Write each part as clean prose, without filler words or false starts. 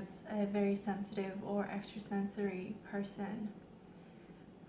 as a very sensitive or extrasensory person,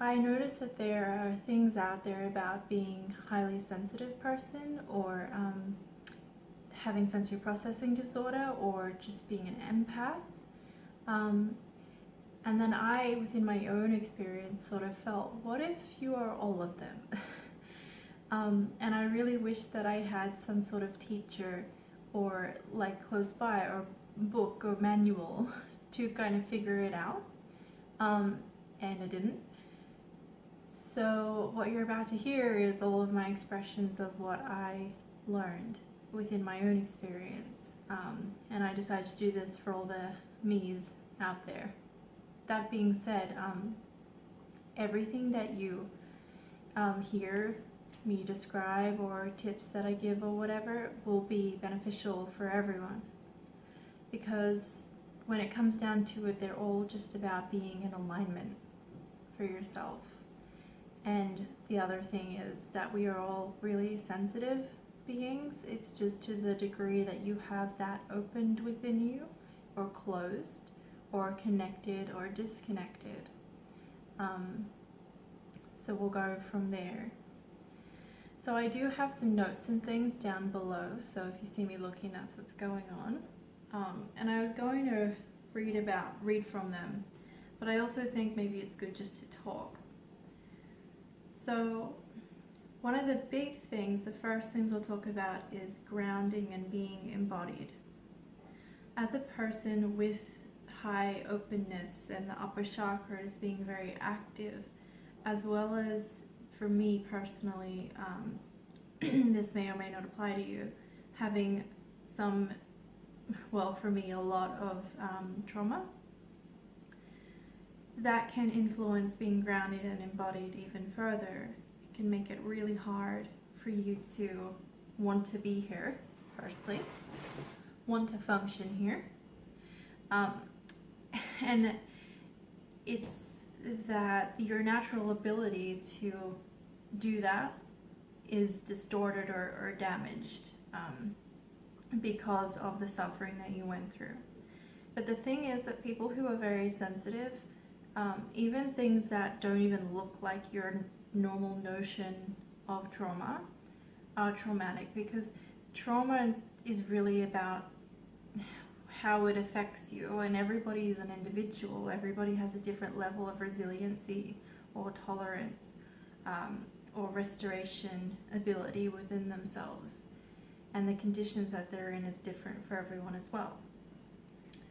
I noticed that there are things out there about being a highly sensitive person, or having sensory processing disorder, or just being an empath. And then I, within my own experience, sort of felt, what if you are all of them? And I really wish that I had some sort of teacher, or like close by, or book or manual to kind of figure it out. And I didn't. So what you're about to hear is all of my expressions of what I learned within my own experience. And I decided to do this for all the me's out there. That being said, everything that you hear me describe, or tips that I give or whatever, will be beneficial for everyone. Because when it comes down to it, they're all just about being in alignment for yourself. And the other thing is that we are all really sensitive beings. It's just to the degree that you have that opened within you, or closed, or connected, or disconnected. So we'll go from there. So I do have some notes and things down below, so if you see me looking, that's what's going on. And I was going to read from them, but I also think maybe it's good just to talk. So one of the big things, the first things we'll talk about, is grounding and being embodied. As a person with high openness and the upper chakras being very active, as well as, for me personally, this may or may not apply to you, having some, well, for me, a lot of trauma, that can influence being grounded and embodied even further. It can make it really hard for you to want to be here, firstly, want to function here. And it's that your natural ability to do that is distorted or damaged because of the suffering that you went through. But the thing is that people who are very sensitive, even things that don't even look like your normal notion of trauma, are traumatic, because trauma is really about how it affects you, and everybody is an individual. Everybody has a different level of resiliency or tolerance or restoration ability within themselves, and the conditions that they're in is different for everyone as well.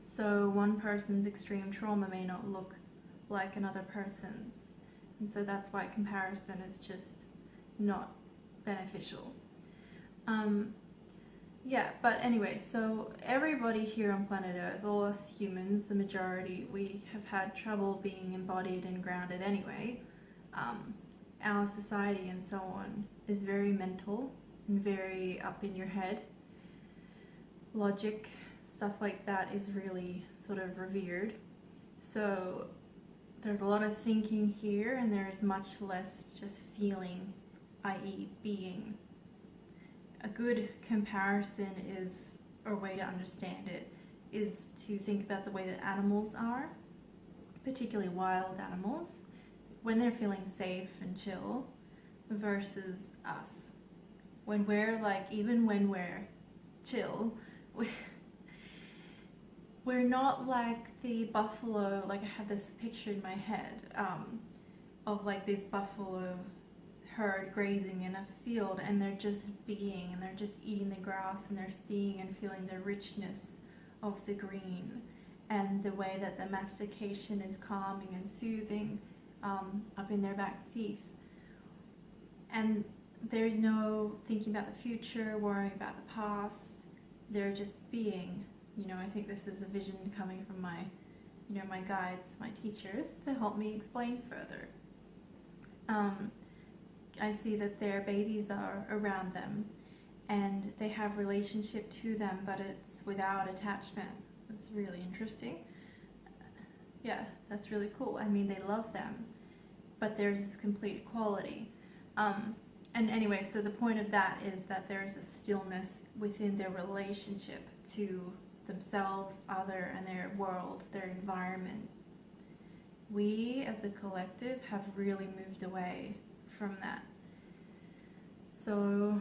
So one person's extreme trauma may not look like another person's, and so that's why comparison is just not beneficial. Yeah, but anyway, so everybody here on planet Earth, all us humans, the majority, we have had trouble being embodied and grounded anyway. Our society and so on is very mental and very up in your head. Logic, stuff like that is really sort of revered. So there's a lot of thinking here, and there's much less just feeling, i.e. being. A good comparison is, or way to understand it, is to think about the way that animals are, particularly wild animals, when they're feeling safe and chill, versus us. When we're like, even when we're chill, we're not like the buffalo. Like, I have this picture in my head of like this buffalo herd grazing in a field, and they're just being, and they're just eating the grass, and they're seeing and feeling the richness of the green, and the way that the mastication is calming and soothing up in their back teeth. And there's no thinking about the future, worrying about the past. They're just being. You know, I think this is a vision coming from my, you know, my guides, my teachers, to help me explain further. I see that their babies are around them, and they have relationship to them, but it's without attachment. That's really interesting. Yeah, that's really cool. I mean, they love them, but there's this complete equality. And anyway, so the point of that is that there's a stillness within their relationship to themselves, other, and their world, their environment. We as a collective have really moved away from that. So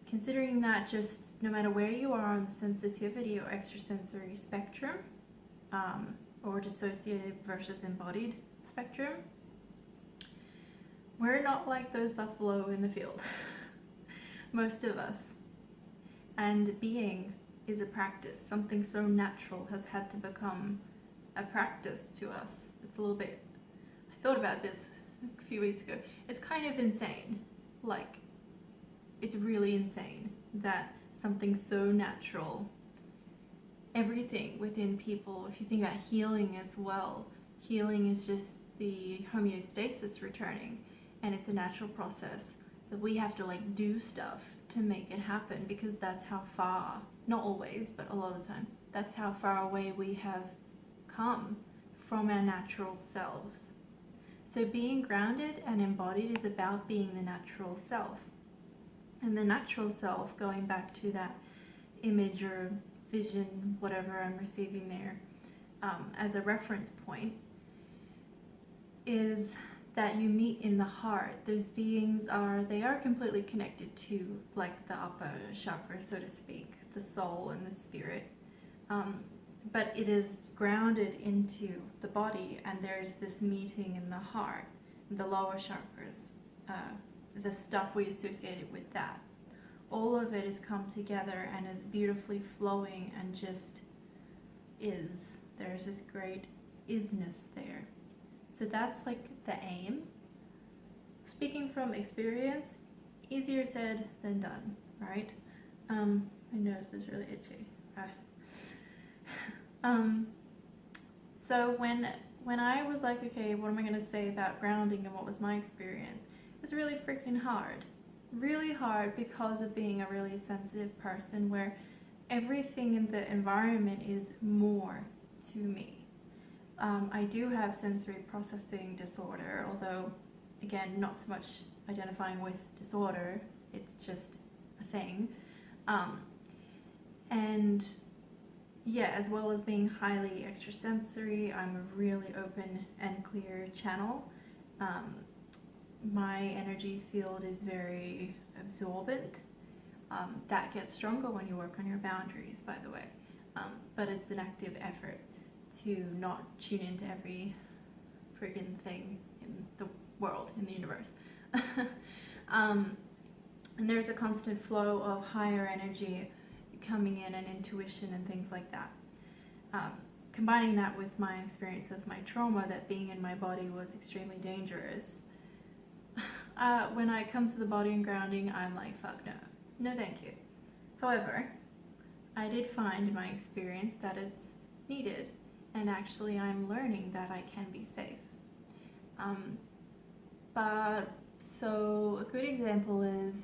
considering that, just no matter where you are on the sensitivity or extrasensory spectrum, or dissociated versus embodied spectrum, we're not like those buffalo in the field. Most of us. And being is a practice. Something so natural has had to become a practice to us. It's a little bit, I thought about this a few weeks ago. It's kind of insane. Like, it's really insane that something so natural, everything within people, if you think about healing as well, healing is just the homeostasis returning, and it's a natural process that we have to like do stuff to make it happen, because that's how far, not always, but a lot of the time, that's how far away we have come from our natural selves. So being grounded and embodied is about being the natural self. And the natural self, going back to that image or vision, whatever I'm receiving there, as a reference point, is that you meet in the heart. Those beings they are completely connected to like the upper chakra, so to speak, the soul and the spirit. But it is grounded into the body, and there's this meeting in the heart, the lower chakras, the stuff we associated with that. All of it has come together and is beautifully flowing and just is. There's this great isness there. So that's like the aim. Speaking from experience, easier said than done, right? My nose is really itchy. So when I was like, okay, what am I going to say about grounding and what was my experience? It was really freaking hard. Really hard because of being a really sensitive person, where everything in the environment is more to me. I do have sensory processing disorder, although, again, not so much identifying with disorder, it's just a thing. And yeah, as well as being highly extrasensory, I'm a really open and clear channel. My energy field is very absorbent. That gets stronger when you work on your boundaries, by the way. But it's an active effort to not tune into every friggin' thing in the world, in the universe. And there's a constant flow of higher energy coming in, and intuition and things like that. Combining that with my experience of my trauma, that being in my body was extremely dangerous. When it comes to the body and grounding, I'm like, fuck no. No thank you. However, I did find in my experience that it's needed, and actually I'm learning that I can be safe. But so a good example is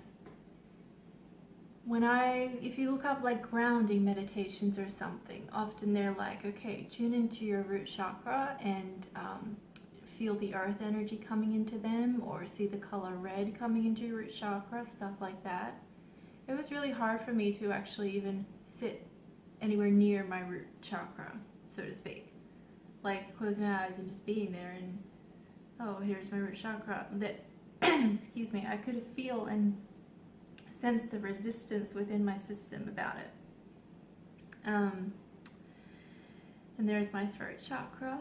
if you look up like grounding meditations or something, often they're like, okay, tune into your root chakra and feel the earth energy coming into them, or see the color red coming into your root chakra, stuff like that. It was really hard for me to actually even sit anywhere near my root chakra, so to speak. Like closing my eyes and just being there, and oh, here's my root chakra. That excuse me, I could feel and sense the resistance within my system about it. And there's my throat chakra,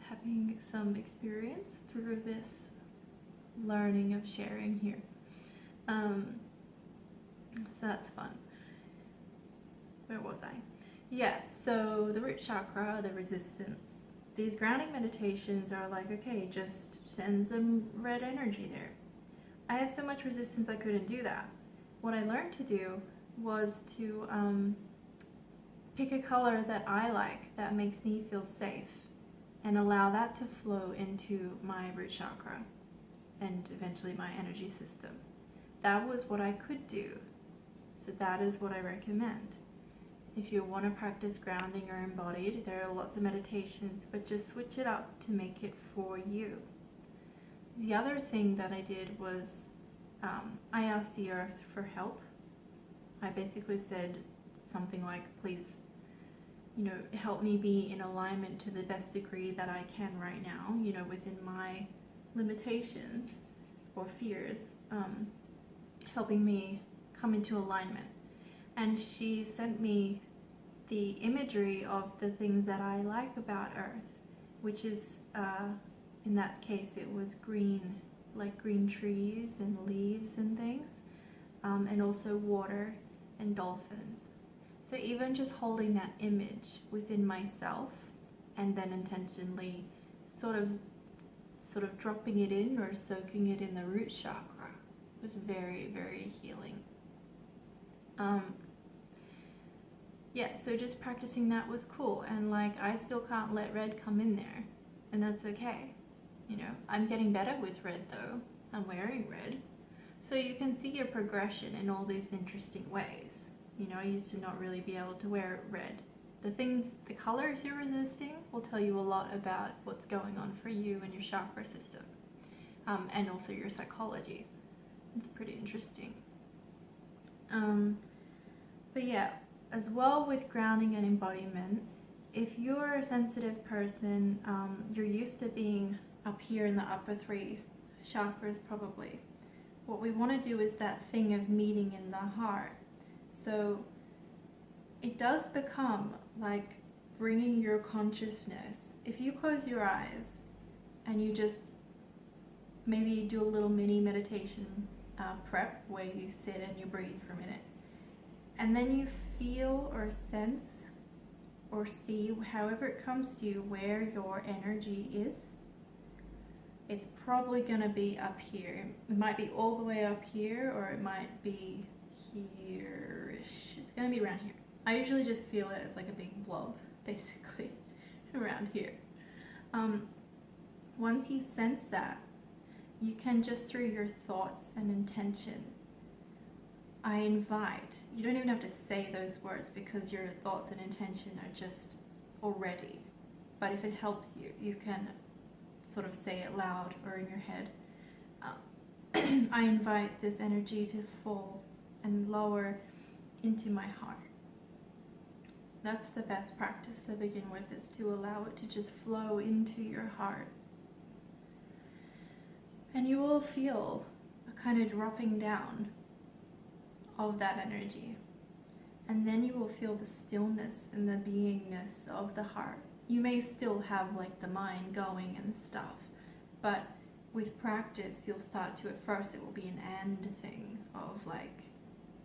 having some experience through this learning of sharing here. So that's fun. Where was I? Yeah, so the root chakra, the resistance. These grounding meditations are like, okay, just send some red energy there. I had so much resistance I couldn't do that. What I learned to do was to pick a color that I like, that makes me feel safe, and allow that to flow into my root chakra and eventually my energy system. That was what I could do. So that is what I recommend. If you want to practice grounding or embodied, there are lots of meditations, but just switch it up to make it for you. The other thing that I did was I asked the earth for help. I basically said something like, please help me be in alignment to the best degree that I can right now, within my limitations or fears, helping me come into alignment. And she sent me the imagery of the things that I like about Earth, which is, in that case, it was green, like green trees and leaves and things, and also water and dolphins. So even just holding that image within myself and then intentionally sort of dropping it in or soaking it in the root chakra was very, very healing. Yeah, so just practicing that was cool, and like I still can't let red come in there, and that's okay. I'm getting better with red though. I'm wearing red. So you can see your progression in all these interesting ways. I used to not really be able to wear red. The colors you're resisting will tell you a lot about what's going on for you and your chakra system, and also your psychology. It's pretty interesting. But yeah, as well with grounding and embodiment, if you're a sensitive person, you're used to being up here in the upper 3 chakras probably. What we want to do is that thing of meeting in the heart. So it does become like bringing your consciousness. If you close your eyes and you just maybe do a little mini meditation prep where you sit and you breathe for a minute, and then you feel or sense or see, however it comes to you, where your energy is. It's probably going to be up here. It might be all the way up here, or it might be here-ish. It's going to be around here. I usually just feel it as like a big blob, basically, around here. Once you sense that, you can just through your thoughts and intention, I invite, you don't even have to say those words because your thoughts and intention are just already. But if it helps you, you can sort of say it loud or in your head. I invite this energy to fall and lower into my heart. That's the best practice to begin with, is to allow it to just flow into your heart. And you will feel a kind of dropping down of that energy. And then you will feel the stillness and the beingness of the heart. You may still have like the mind going and stuff, but with practice you'll start to, at first it will be an and thing of like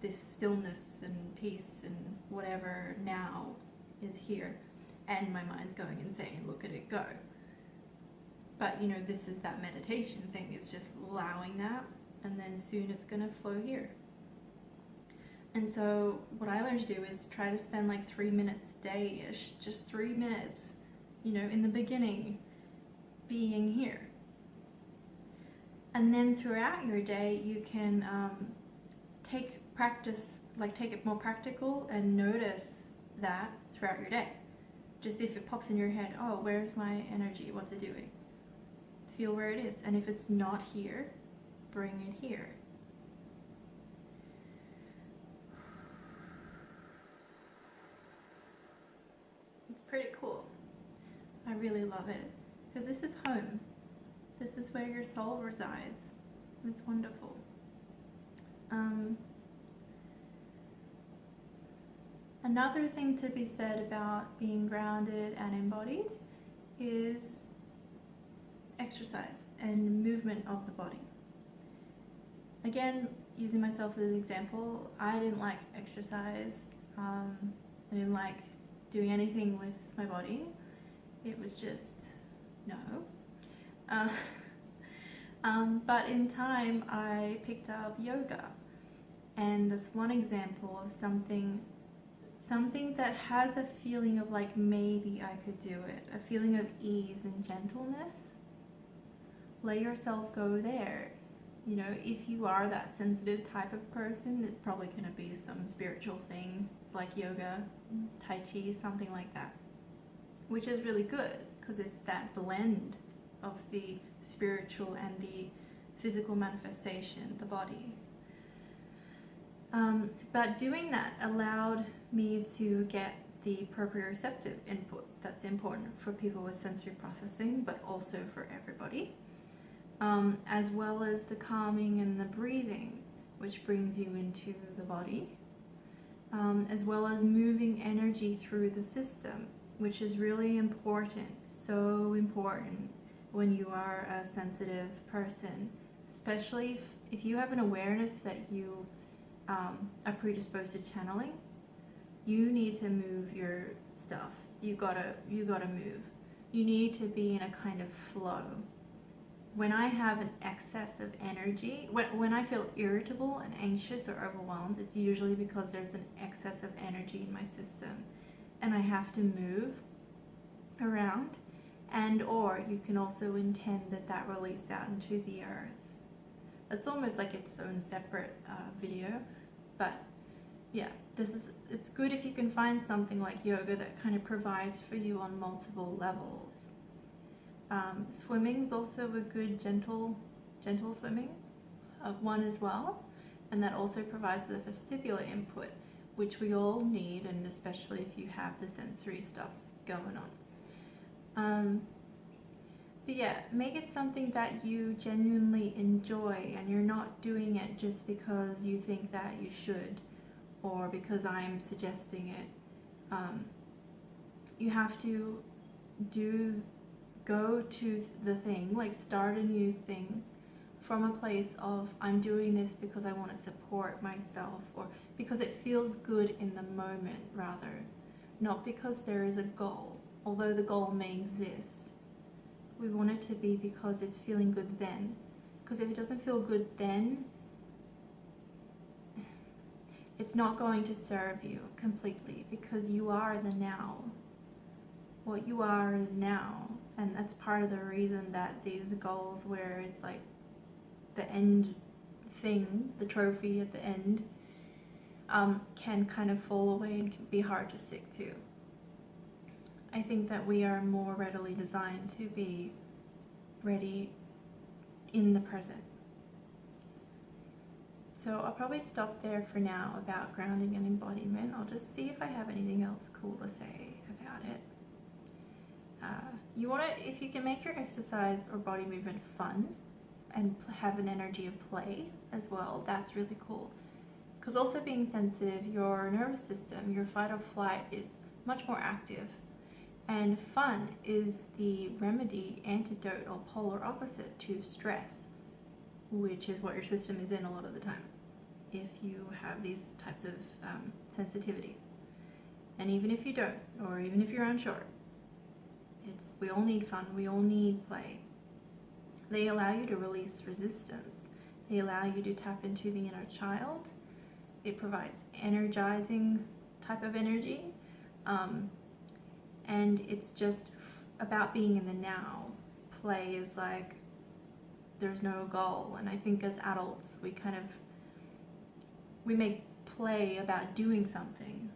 this stillness and peace and whatever now is here, and my mind's going insane, look at it go. But this is that meditation thing, it's just allowing that, and then soon it's gonna flow here. And so what I learned to do is try to spend like 3 minutes a day-ish, just 3 minutes, in the beginning, being here. And then throughout your day, you can take it more practical and notice that throughout your day. Just if it pops in your head, oh, where's my energy? What's it doing? Feel where it is. And if it's not here, bring it here. It's pretty cool. I really love it because this is home. This is where your soul resides. It's wonderful. Another thing to be said about being grounded and embodied is exercise and movement of the body. Again, using myself as an example, I didn't like exercise. I didn't like doing anything with my body. It was just no. But in time, I picked up yoga, and that's one example of something that has a feeling of like maybe I could do it, a feeling of ease and gentleness. Let yourself go there. If you are that sensitive type of person, it's probably going to be some spiritual thing like yoga, tai chi, something like that, which is really good because it's that blend of the spiritual and the physical manifestation, the body. But doing that allowed me to get the proprioceptive input that's important for people with sensory processing, but also for everybody, as well as the calming and the breathing, which brings you into the body, as well as moving energy through the system, which is really important, so important when you are a sensitive person, especially if you have an awareness that you are predisposed to channeling. You need to move your stuff. You gotta move. You need to be in a kind of flow. When I have an excess of energy, when I feel irritable and anxious or overwhelmed, it's usually because there's an excess of energy in my system and I have to move around. And or you can also intend that release out into the earth. It's almost like its own separate video, but yeah, it's good if you can find something like yoga that kind of provides for you on multiple levels. Swimming is also a good gentle swimming one as well, and that also provides the vestibular input, which we all need, and especially if you have the sensory stuff going on. But yeah, make it something that you genuinely enjoy, and you're not doing it just because you think that you should, or because I'm suggesting it. You have to go to the thing, like start a new thing from a place of I'm doing this because I want to support myself, or because it feels good in the moment, rather, not because there is a goal, although the goal may exist. We want it to be because it's feeling good then, because if it doesn't feel good then, it's not going to serve you completely, because you are the now. What you are is now, and that's part of the reason that these goals, where it's like the end thing, the trophy at the end, can kind of fall away and can be hard to stick to. I think that we are more readily designed to be ready in the present. So I'll probably stop there for now about grounding and embodiment. I'll just see if I have anything else cool to say about it. If you can make your exercise or body movement fun and have an energy of play as well, that's really cool. Because also being sensitive, your nervous system, your fight or flight is much more active. And fun is the remedy, antidote, or polar opposite to stress, which is what your system is in a lot of the time if you have these types of sensitivities. And even if you don't, or even if you're unsure, we all need fun, we all need play. They allow you to release resistance. They allow you to tap into the inner child. It provides energizing type of energy. And it's just about being in the now. Play is like, there's no goal. And I think as adults, we make play about doing something,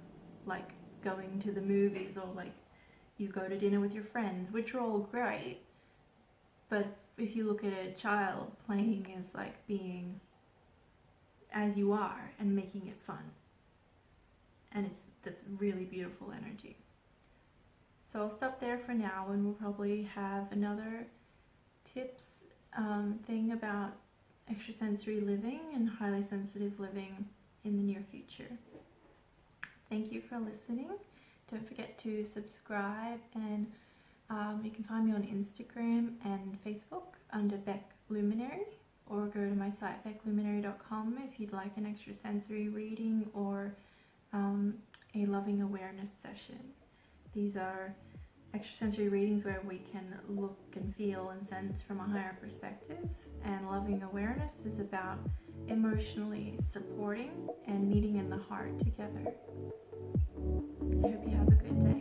like going to the movies, or like you go to dinner with your friends, which are all great. But if you look at a child, playing is like being as you are and making it fun. And that's really beautiful energy. So I'll stop there for now, and we'll probably have another tips thing about extrasensory living and highly sensitive living in the near future. Thank you for listening. Don't forget to subscribe, and you can find me on Instagram and Facebook under Becc Luminary, or go to my site beckluminary.com if you'd like an extrasensory reading or a loving awareness session. These are extrasensory readings where we can look and feel and sense from a higher perspective, and loving awareness is about emotionally supporting and meeting in the heart together. I hope you have a good day.